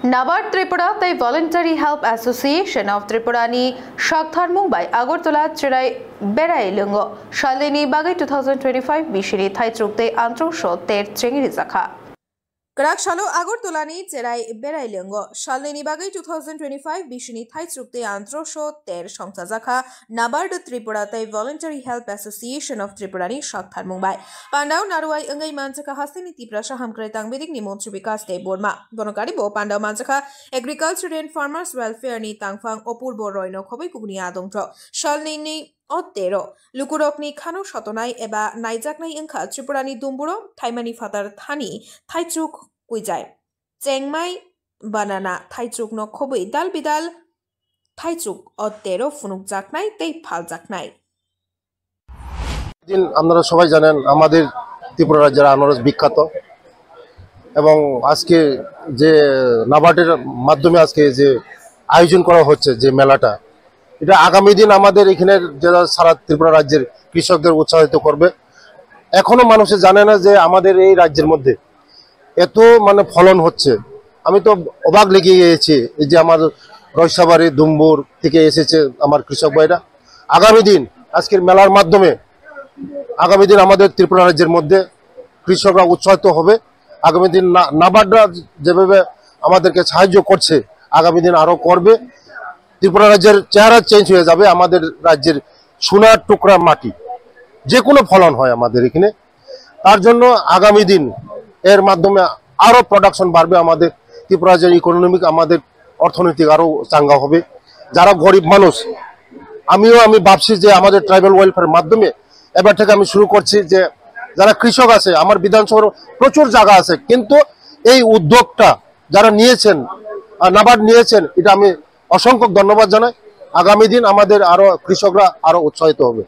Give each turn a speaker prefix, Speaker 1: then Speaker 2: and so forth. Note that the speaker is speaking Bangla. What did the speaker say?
Speaker 1: नाबार्ड त्रिपुरा तै वॉलंटरी हेल्प एसोसिएशन ऑफ त्रिपुरानी शाखथार मुंबई आगरतला चिराई बेराई लुंगो शालिनी बागै 2025 बिशिरी थाइत्रुक तै आंत्रशो तेर चेंगिरी जाखा Kerak Shalo Agortolani Cherai Berai Lengo Shalini Bagai 2025 Bishini Thaitsukte Antrosho Ter Shongtazaka Nabard Tripura Tai Voluntary Help Association of Tripurani Shakhtar Mumbai Pandau Naruai Angai Manchaka Hasini Tiprasha Hamkretang Bidik Nimon Tribika State Borma Bonokari Bo Pandau Manchaka Agriculture and Farmers Welfare Ni Tangfang Opur Boroino Kobi Kugni Adongtro Shalini Otero Lukurokni Kano Shotonai Eba Naijaknai Inka Tripurani Dumburo Taimani Fatar Thani Thaitsuk Kuijai Chengmai Banana Thaitsuk no Kobi Dal Bidal Thaitsuk Otero Funuk Jaknai Tei Phal Jaknai
Speaker 2: দিন আপনারা সবাই জানেন আমাদের ত্রিপুরা রাজ্যের আনারস বিখ্যাত এবং আজকে যে নাবার্ডের মাধ্যমে আজকে যে আয়োজন করা হচ্ছে যে মেলাটা এটা আগামী দিন আমাদের এখানে যারা সারা ত্রিপুরা রাজ্যের কৃষকদের উৎসাহিত করবে এখনো মানুষে জানে না যে আমাদের এই রাজ্যের মধ্যে এত ফলন হচ্ছে আমি তো অবাক লেগে গিয়েছি এই যে আমার রয়সাবাড়ি দুম্বুর থেকে এসেছে আমার কৃষক ভাইরা আগামী দিন আজকের মেলার মাধ্যমে আগামী দিন আমাদের ত্রিপুরা রাজ্যের মধ্যে কৃষকরা উৎসাহিত হবে আগামী দিন নাবার্ডরা যেভাবে আমাদেরকে সাহায্য করছে আগামী দিন আরো করবে ত্রিপুরা রাজ্যের চেহারা চেঞ্জ হয়ে যাবে আমাদের রাজ্যের সোনার টুকরা মাটি যে কোনো ফলন হয় আমাদের এখানে তার জন্য আগামী দিন এর মাধ্যমে আরো প্রোডাকশন বাড়বে আমাদের ত্রিপুরা রাজ্যের ইকোনমিক আমাদের অর্থনৈতিক আরো চাঙ্গা হবে যারা গরিব মানুষ আমি ভাবছি যে আমাদের ট্রাইবাল ওয়েলফেয়ারের মাধ্যমে এবার থেকে আমি শুরু করছি যে যারা কৃষক আছে আমার বিধানসভার প্রচুর জায়গা আছে কিন্তু এই উদ্যোগটা যারা নিয়েছেন নাবার্ড নিয়েছেন এটা আমি অসংখ্য ধন্যবাদ জানাই আগামী দিন আমাদের আরো কৃষকরা আরো উৎসাহিত হবে